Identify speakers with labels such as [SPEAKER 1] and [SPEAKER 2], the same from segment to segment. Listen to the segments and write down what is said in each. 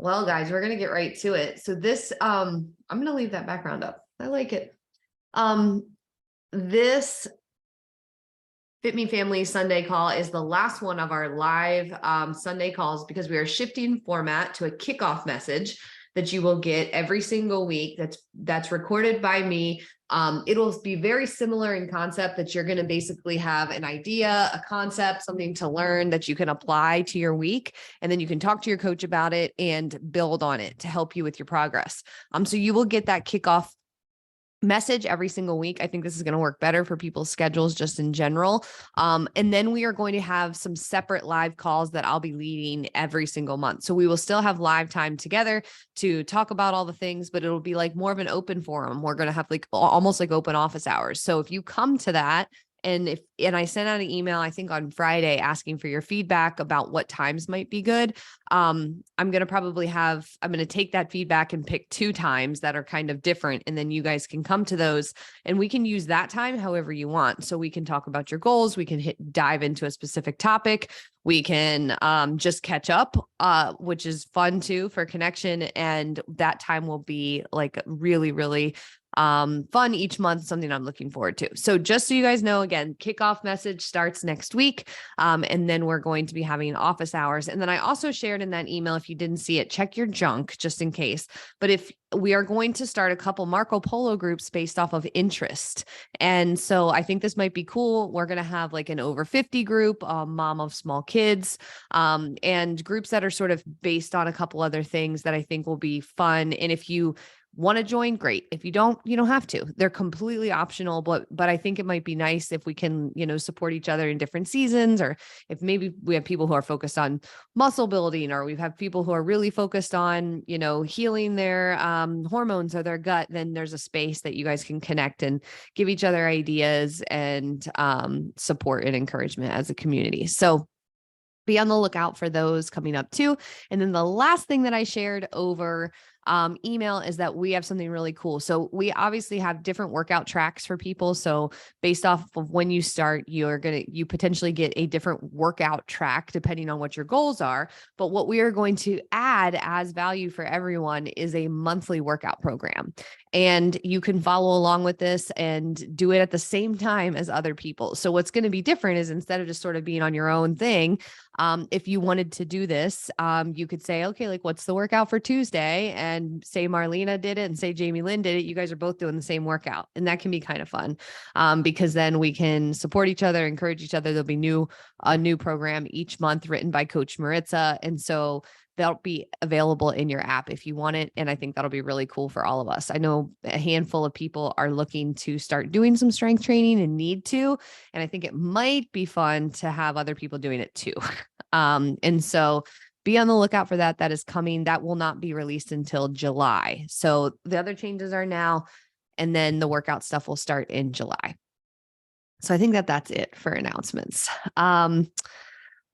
[SPEAKER 1] Well, guys, we're gonna get right to it. So this, I'm gonna leave that background up. I like it. Um, this Fitme Family Sunday call is the last one of our live Sunday calls because we are shifting format to a kickoff message that you will get every single week. That's recorded by me. It'll be very similar in concept that you're going to basically have an idea, a concept, something to learn that you can apply to your week. And then you can talk to your coach about it and build on it to help you with your progress. So you will get that kickoff message every single week. I think this is going to work better for people's schedules just in general. And then we are going to have some separate live calls that I'll be leading every single month. So we will still have live time together to talk about all the things, but it'll be like more of an open forum. We're going to have like almost like open office hours. So if you come to that, and I sent out an email, I think on Friday, asking for your feedback about what times might be good. I'm going to take that feedback and pick 2 times that are kind of different. And then you guys can come to those and we can use that time however you want. So we can talk about your goals. We can dive into a specific topic. We can just catch up, which is fun too for connection. And that time will be like really, really fun each month, something I'm looking forward to. So just so you guys know, again, kickoff message starts next week. And then we're going to be having office hours. And then I also shared in that email, if you didn't see it, check your junk just in case. But if we are going to start a couple Marco Polo groups based off of interest. And so I think this might be cool. We're going to have like an over 50 group, mom of small kids, and groups that are sort of based on a couple other things that I think will be fun. And if you want to join, great. If you don't, you don't have to. They're completely optional, but I think it might be nice if we can, support each other in different seasons, or if maybe we have people who are focused on muscle building, or we've had people who are really focused on, healing their hormones or their gut, then there's a space that you guys can connect and give each other ideas and support and encouragement as a community. So be on the lookout for those coming up too. And then the last thing that I shared over email is that we have something really cool. So we obviously have different workout tracks for people. So based off of when you start, you potentially get a different workout track depending on what your goals are. But what we are going to add as value for everyone is a monthly workout program. And you can follow along with this and do it at the same time as other people. So what's going to be different is instead of just sort of being on your own thing, if you wanted to do this, you could say, okay, like what's the workout for Tuesday? And say Marlena did it and say Jamie Lynn did it. You guys are both doing the same workout. And that can be kind of fun because then we can support each other, encourage each other. There'll be a new program each month written by Coach Maritza. And so that'll be available in your app if you want it. And I think that'll be really cool for all of us. I know a handful of people are looking to start doing some strength training and need to, and I think it might be fun to have other people doing it too. And so be on the lookout for that. That is coming. That will not be released until July. So the other changes are now, and then the workout stuff will start in July. So I think that's it for announcements.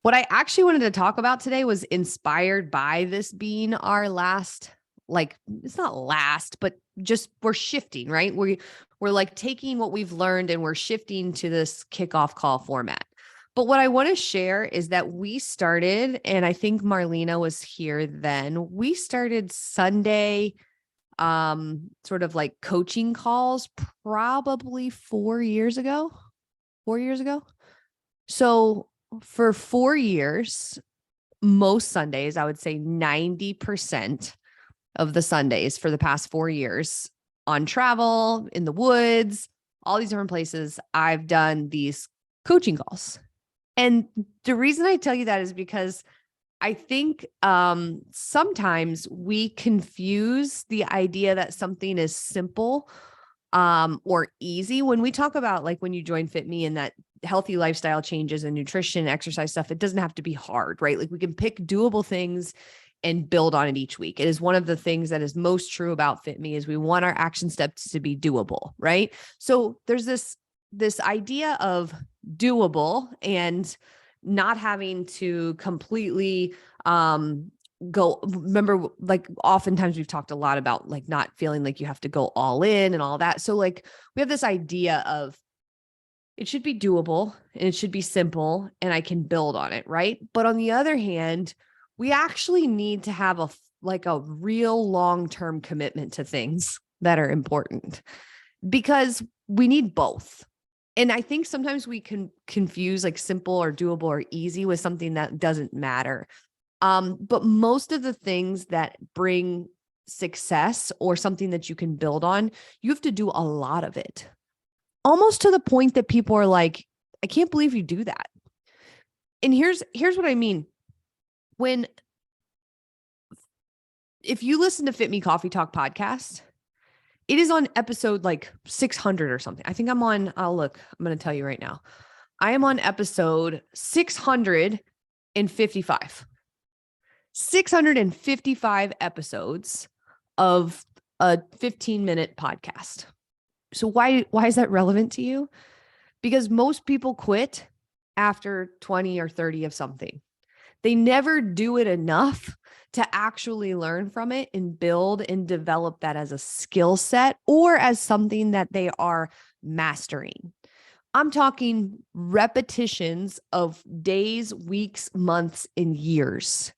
[SPEAKER 1] What I actually wanted to talk about today was inspired by this being our last, it's not last, but just we're shifting, right? We're like taking what we've learned and we're shifting to this kickoff call format. But what I want to share is that we started, and I think Marlena was here then, we started Sunday, sort of like coaching calls probably 4 years ago. So for 4 years, most Sundays, I would say 90% of the Sundays for the past 4 years on travel, in the woods, all these different places, I've done these coaching calls. And the reason I tell you that is because I think sometimes we confuse the idea that something is simple or easy. When we talk about like when you join Fitme and that healthy lifestyle changes and nutrition, exercise stuff, it doesn't have to be hard, right? Like we can pick doable things and build on it each week. It is one of the things that is most true about Fitme is we want our action steps to be doable, right? So there's this idea of doable and not having to completely remember, like oftentimes we've talked a lot about like not feeling like you have to go all in and all that. So like we have this idea of it should be doable and it should be simple and I can build on it, right? But on the other hand, we actually need to have like a real long-term commitment to things that are important, because we need both. And I think sometimes we can confuse like simple or doable or easy with something that doesn't matter. But most of the things that bring success or something that you can build on, you have to do a lot of it. Almost to the point that people are like, I can't believe you do that. And here's what I mean. If you listen to Fit Me Coffee Talk podcast, it is on episode like 600 or something. I think I'm on, I'm going to tell you right now. I am on episode 655. 655 episodes of a 15-minute podcast. So why is that relevant to you? Because most people quit after 20 or 30 of something. They never do it enough to actually learn from it and build and develop that as a skill set or as something that they are mastering. I'm talking repetitions of days, weeks, months, and years.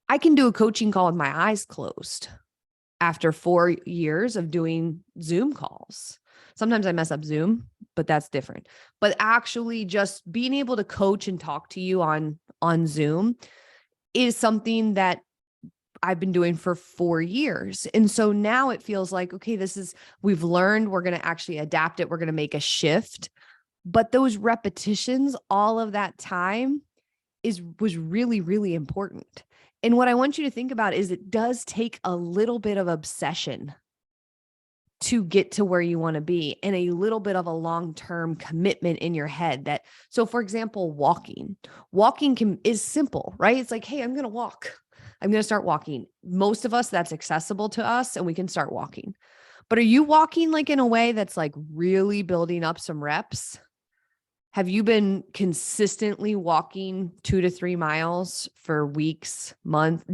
[SPEAKER 1] I can do a coaching call with my eyes closed after 4 years of doing Zoom calls. Sometimes I mess up Zoom, but that's different. But actually just being able to coach and talk to you on Zoom is something that I've been doing for 4 years. And so now it feels like, okay, we've learned, we're going to actually adapt it. We're going to make a shift. But those repetitions, all of that time was really, really important. And what I want you to think about is it does take a little bit of obsession to get to where you want to be, and a little bit of a long-term commitment in your head so for example, walking is simple, right? It's like, hey, I'm going to walk. I'm going to start walking. Most of us, that's accessible to us and we can start walking. But are you walking like in a way that's like really building up some reps? Have you been consistently walking 2 to 3 miles for weeks,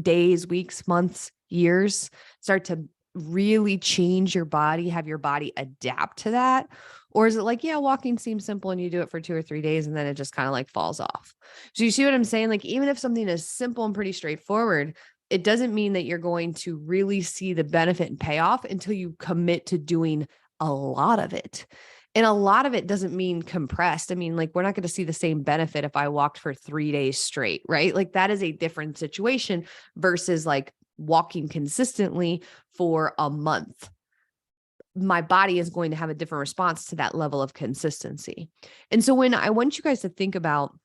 [SPEAKER 1] days, weeks, months, years? Start to really change your body, have your body adapt to that? Or is it like, yeah, walking seems simple and you do it for 2 or 3 days and then it just kind of like falls off? So you see what I'm saying? Like, even if something is simple and pretty straightforward, it doesn't mean that you're going to really see the benefit and payoff until you commit to doing a lot of it. And a lot of it doesn't mean compressed. I mean, like, we're not going to see the same benefit if I walked for 3 days straight, right? Like, that is a different situation versus like walking consistently for a month. My body is going to have a different response to that level of consistency. And so when I want you guys to think about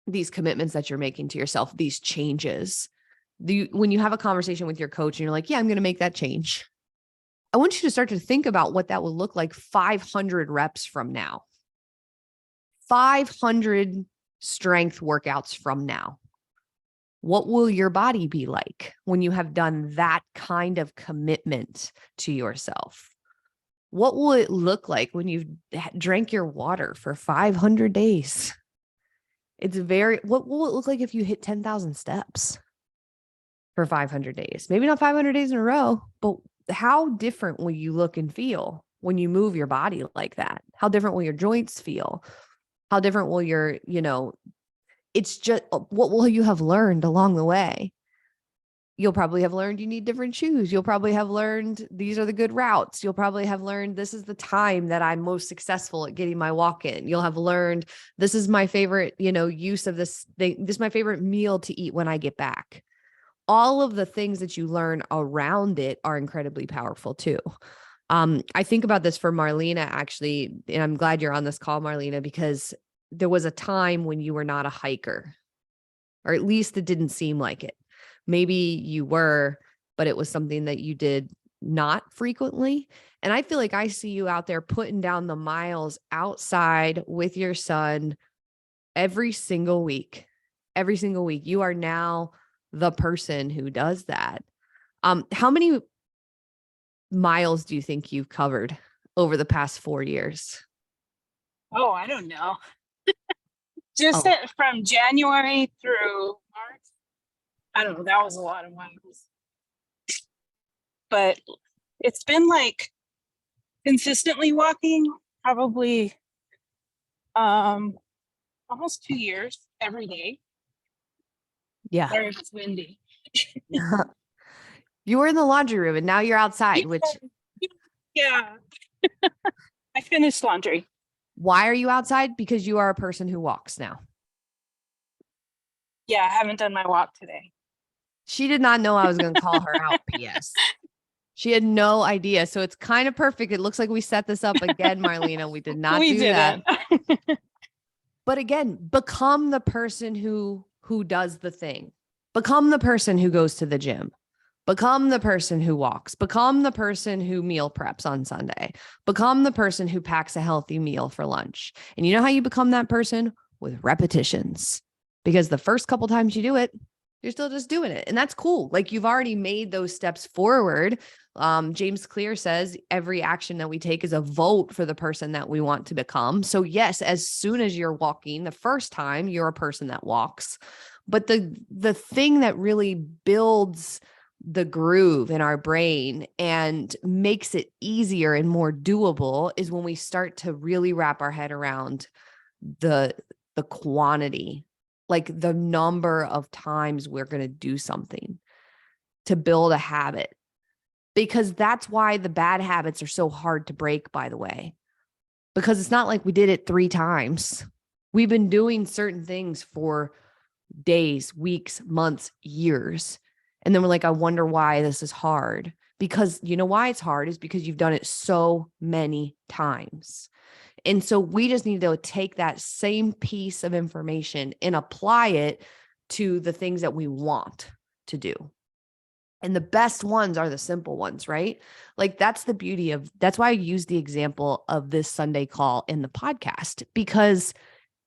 [SPEAKER 1] these commitments that you're making to yourself, these changes, when you have a conversation with your coach and you're like, yeah, I'm going to make that change, I want you to start to think about what that will look like 500 reps from now, 500 strength workouts from now. What will your body be like when you have done that kind of commitment to yourself? What will it look like when you've drank your water for 500 days? What will it look like if you hit 10,000 steps for 500 days? Maybe not 500 days in a row, but how different will you look and feel when you move your body like that? How different will your joints feel? How different will it's just, what will you have learned along the way? You'll probably have learned you need different shoes. You'll probably have learned these are the good routes. You'll probably have learned this is the time that I'm most successful at getting my walk in. You'll have learned this is my favorite, use of this thing. This is my favorite meal to eat when I get back. All of the things that you learn around it are incredibly powerful too. I think about this for Marlena, actually, and I'm glad you're on this call, Marlena, because there was a time when you were not a hiker, or at least it didn't seem like it. Maybe you were, but it was something that you did not frequently. And I feel like I see you out there putting down the miles outside with your son every single week. Every single week. You are now the person who does that. How many miles do you think you've covered over the past 4 years?
[SPEAKER 2] Oh, I don't know. Just
[SPEAKER 1] Oh.
[SPEAKER 2] from January through March. I don't know. That was a lot of miles. But it's been like consistently walking, probably almost 2 years every day.
[SPEAKER 1] Yeah.
[SPEAKER 2] Sorry if it's windy.
[SPEAKER 1] You were in the laundry room and now you're outside, which
[SPEAKER 2] Yeah. I finished laundry.
[SPEAKER 1] why are you outside? Because you are a person who walks now.
[SPEAKER 2] Yeah, I haven't done my walk today.
[SPEAKER 1] She did not know I was going to call her out, P.S. She had no idea. So it's kind of perfect. It looks like we set this up again, Marlena. We did not
[SPEAKER 2] We
[SPEAKER 1] do that.
[SPEAKER 2] didn't.
[SPEAKER 1] But again, become the person who does the thing. Become the person who goes to the gym. Become the person who walks. Become the person who meal preps on Sunday. Become the person who packs a healthy meal for lunch. And you know how you become that person? With repetitions. Because the first couple times you do it, you're still just doing it. And that's cool. Like you've already made those steps forward. James Clear says every action that we take is a vote for the person that we want to become. So yes, as soon as you're walking, the first time you're a person that walks. But the thing that really builds the groove in our brain and makes it easier and more doable is when we start to really wrap our head around the quantity, like the number of times we're going to do something to build a habit. Because that's why the bad habits are so hard to break, by the way, because it's not like we did it 3 times. We've been doing certain things for days, weeks, months, years. And then we're like, I wonder why this is hard. Because you know why it's hard is because you've done it so many times. And so we just need to take that same piece of information and apply it to the things that we want to do. And the best ones are the simple ones, right? Like that's the beauty of, that's why I use the example of this Sunday call in the podcast, because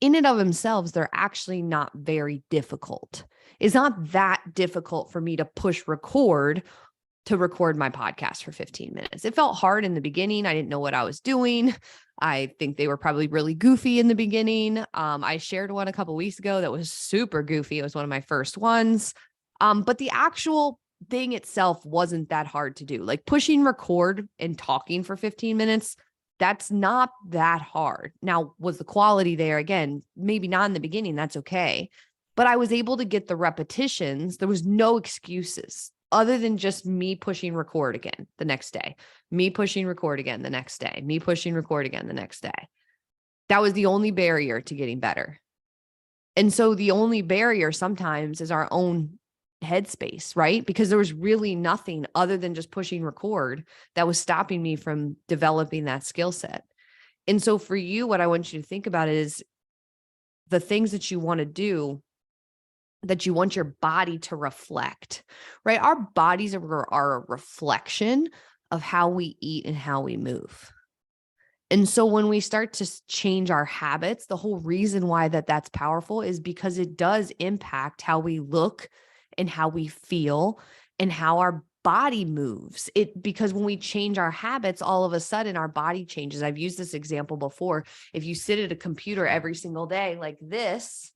[SPEAKER 1] in and of themselves, they're actually not very difficult. It's not that difficult for me to push record to record my podcast for 15 minutes. It felt hard in the beginning. I didn't know what I was doing. I think they were probably really goofy in the beginning. I shared one a couple of weeks ago that was super goofy. It was one of my first ones. But the actual thing itself wasn't that hard to do. Like pushing record and talking for 15 minutes, that's not that hard. Now, was the quality there? Again, maybe not in the beginning. That's okay. But I was able to get the repetitions. There was no excuses other than just me pushing record again the next day, me pushing record again the next day, me pushing record again the next day. That was the only barrier to getting better. And so the only barrier sometimes is our own headspace, right? Because there was really nothing other than just pushing record that was stopping me from developing that skill set. And so for you, what I want you to think about is the things that you want to do, that you want your body to reflect, right? Our bodies are a reflection of how we eat and how we move. And so when we start to change our habits, the whole reason why that's powerful is because it does impact how we look and how we feel and how our body moves. Because when we change our habits, all of a sudden our body changes. I've used this example before. If you sit at a computer every single day like this,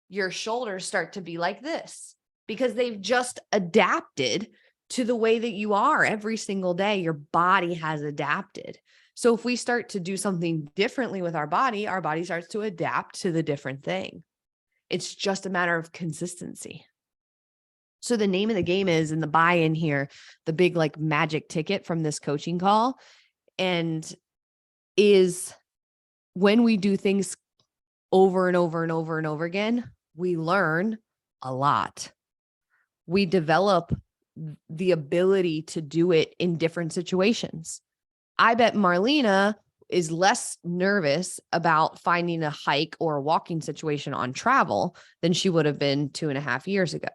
[SPEAKER 1] your shoulders start to be like this because they've just adapted to the way that you are every single day. Your body has adapted. So if we start to do something differently with our body starts to adapt to the different thing. It's just a matter of consistency. So the name of the game is, in the buy-in here, the big like magic ticket from this coaching call, and is when we do things over and over and over and over again, we learn a lot. We develop the ability to do it in different situations. I bet Marlena is less nervous about finding a hike or a walking situation on travel than she would have been 2.5 years ago.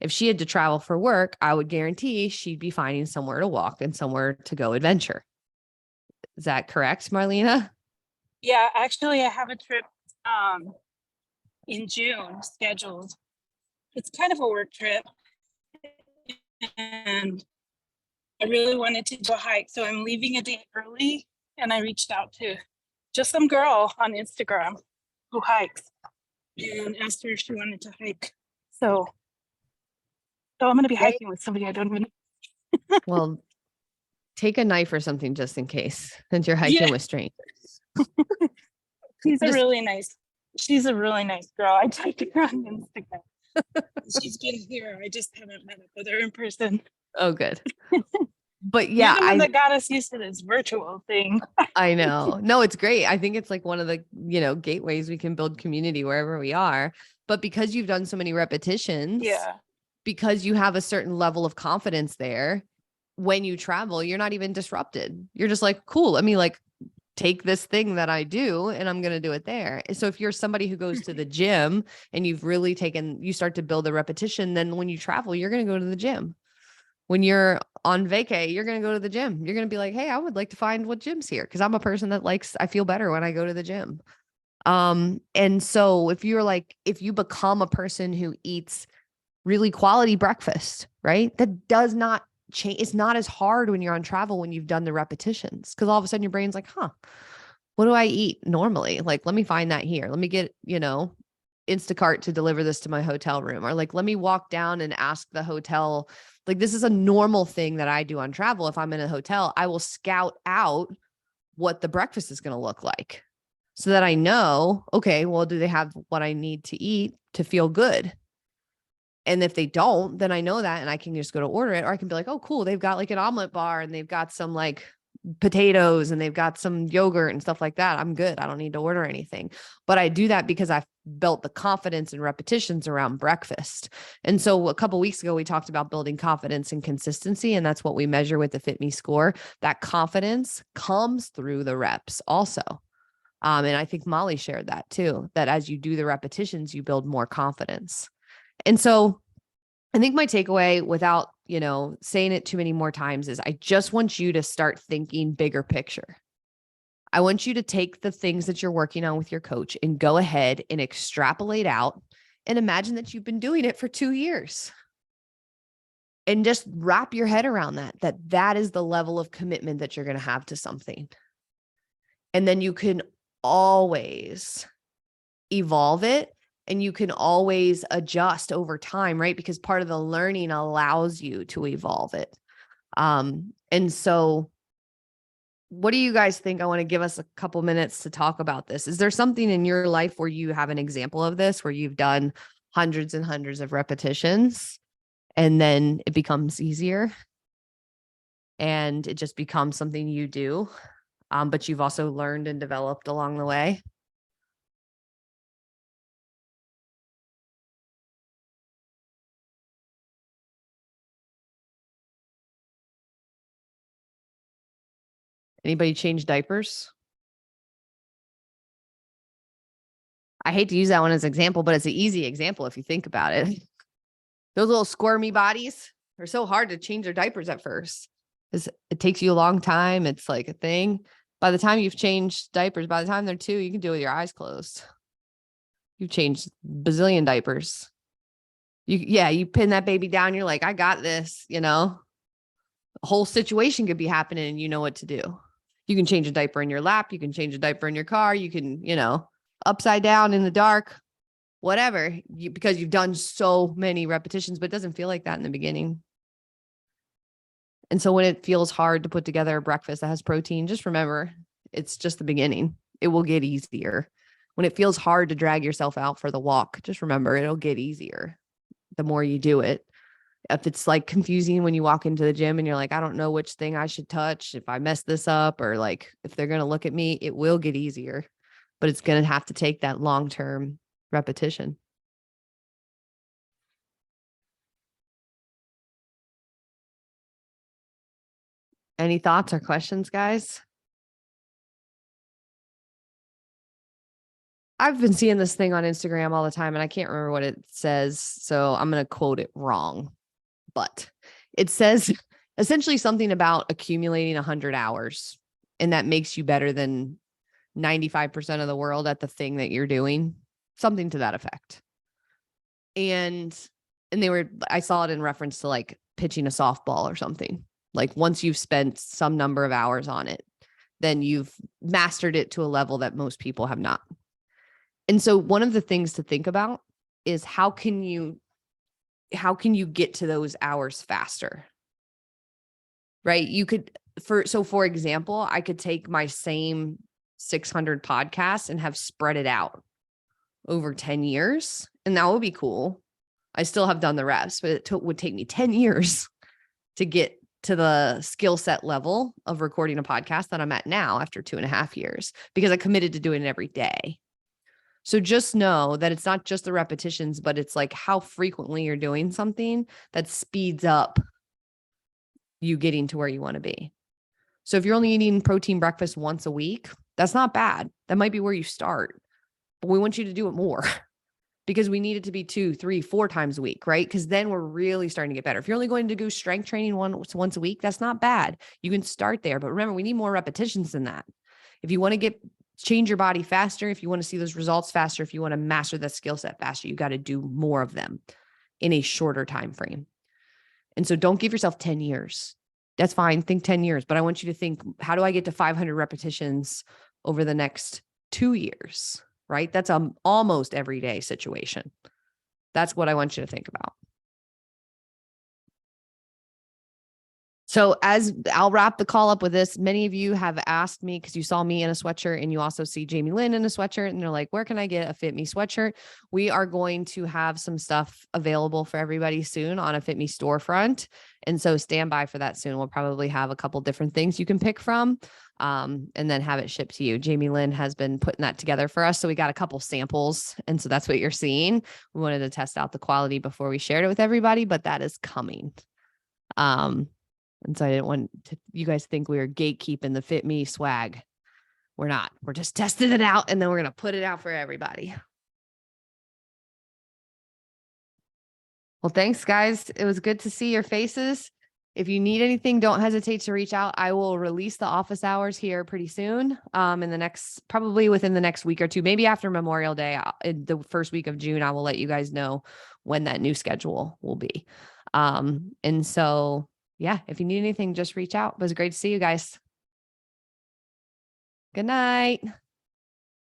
[SPEAKER 1] If she had to travel for work, I would guarantee she'd be finding somewhere to walk and somewhere to go adventure. Is that correct, Marlena?
[SPEAKER 2] Yeah, actually, I have a trip in June scheduled. It's kind of a work trip, and I really wanted to do a hike, so I'm leaving a day early. And I reached out to just some girl on Instagram who hikes and asked her if she wanted to hike. So I'm going to be hiking with somebody I don't even know.
[SPEAKER 1] Well, take a knife or something just in case, since you're hiking with strangers.
[SPEAKER 2] She's a really nice girl. I typed her on Instagram. She's been here. I just haven't met up with her in person.
[SPEAKER 1] Oh, good. But
[SPEAKER 2] You're
[SPEAKER 1] yeah,
[SPEAKER 2] the one that got us used to this virtual thing.
[SPEAKER 1] I know. No, it's great. I think it's like one of the, gateways we can build community wherever we are. But because you've done so many repetitions,
[SPEAKER 2] Yeah.
[SPEAKER 1] because you have a certain level of confidence there, when you travel, you're not even disrupted. You're just like, cool, let me like take this thing that I do and I'm going to do it there. So if you're somebody who goes to the gym and you start to build a repetition, then when you travel, you're going to go to the gym. When you're on vacay, you're going to go to the gym. You're going to be like, hey, I would like to find what gym's here. Cause I'm a person that I feel better when I go to the gym. And so if you become a person who eats really quality breakfast, right? That does not change. It's not as hard when you're on travel, when you've done the repetitions. Cause all of a sudden your brain's like, what do I eat normally? Like, let me find that here. Let me get, Instacart to deliver this to my hotel room, or like, let me walk down and ask the hotel. Like, this is a normal thing that I do on travel. If I'm in a hotel, I will scout out what the breakfast is going to look like so that I know, okay, well, do they have what I need to eat to feel good? And if they don't, then I know that and I can just go to order it. Or I can be like, oh, cool. They've got like an omelet bar and they've got some like potatoes and they've got some yogurt and stuff like that. I'm good. I don't need to order anything. But I do that because I've built the confidence and repetitions around breakfast. And so a couple of weeks ago, we talked about building confidence and consistency. And that's what we measure with the Fitme score. That confidence comes through the reps also. And I think Molly shared that too, that as you do the repetitions, you build more confidence. And so I think my takeaway, without, saying it too many more times, is I just want you to start thinking bigger picture. I want you to take the things that you're working on with your coach and go ahead and extrapolate out and imagine that you've been doing it for 2 years. And just wrap your head around that is the level of commitment that you're going to have to something. And then you can always evolve it. And you can always adjust over time, right? Because part of the learning allows you to evolve it. And so what do you guys think? I want to give us a couple minutes to talk about this. Is there something in your life where you have an example of this, where you've done hundreds and hundreds of repetitions and then it becomes easier and it just becomes something you do, but you've also learned and developed along the way? Anybody change diapers? I hate to use that one as an example, but it's an easy example if you think about it. Those little squirmy bodies are so hard to change their diapers at first. It takes you a long time. It's like a thing. By the time you've changed diapers, by the time they're 2, you can do it with your eyes closed. You've changed bazillion diapers. You pin that baby down. You're like, I got this, A whole situation could be happening and you know what to do. You can change a diaper in your lap. You can change a diaper in your car. You can, upside down in the dark, whatever, because you've done so many repetitions, but it doesn't feel like that in the beginning. And so when it feels hard to put together a breakfast that has protein, just remember, it's just the beginning. It will get easier. When it feels hard to drag yourself out for the walk, just remember, it'll get easier the more you do it. If it's like confusing when you walk into the gym and you're like, I don't know which thing I should touch, if I mess this up, or like, if they're going to look at me, it will get easier, but it's going to have to take that long-term repetition. Any thoughts or questions, guys? I've been seeing this thing on Instagram all the time and I can't remember what it says, so I'm going to quote it wrong. But it says essentially something about accumulating 100 hours, and that makes you better than 95% of the world at the thing that you're doing, something to that effect. And I saw it in reference to like pitching a softball or something. Like once you've spent some number of hours on it, then you've mastered it to a level that most people have not. And so one of the things to think about is how can you get to those hours faster? Right? For example, I could take my same 600 podcasts and have spread it out over 10 years, and that would be cool. I still have done the reps, but it would take me 10 years to get to the skill set level of recording a podcast that I'm at now after 2.5 years, because I committed to doing it every day. So just know that it's not just the repetitions, but it's like how frequently you're doing something that speeds up you getting to where you want to be. So if you're only eating protein breakfast once a week, that's not bad. That might be where you start, but we want you to do it more because we need it to be 2, 3, 4 times a week, right? Because then we're really starting to get better. If you're only going to do strength training once a week, that's not bad. You can start there, but remember, we need more repetitions than that. If you want to change your body faster, if you want to see those results faster, if you want to master that skill set faster, you got to do more of them in a shorter time frame. And so don't give yourself 10 years. That's fine. Think 10 years, but I want you to think, how do I get to 500 repetitions over the next 2 years, right? That's an almost everyday situation. That's what I want you to think about. So as I'll wrap the call up with this, many of you have asked me, because you saw me in a sweatshirt and you also see Jamie Lynn in a sweatshirt, and they're like, where can I get a Fitme sweatshirt? We are going to have some stuff available for everybody soon on a Fitme storefront. And so stand by for that soon. We'll probably have a couple different things you can pick from and then have it shipped to you. Jamie Lynn has been putting that together for us. So we got a couple samples. And so that's what you're seeing. We wanted to test out the quality before we shared it with everybody, but that is coming. And so I didn't want you guys to think we were gatekeeping the Fitme swag. We're not. We're just testing it out, and then we're going to put it out for everybody. Well, thanks, guys. It was good to see your faces. If you need anything, don't hesitate to reach out. I will release the office hours here pretty soon, probably within the next week or two, maybe after Memorial Day, in the first week of June, I will let you guys know when that new schedule will be. And so yeah, if you need anything, just reach out. It was great to see you guys. Good night.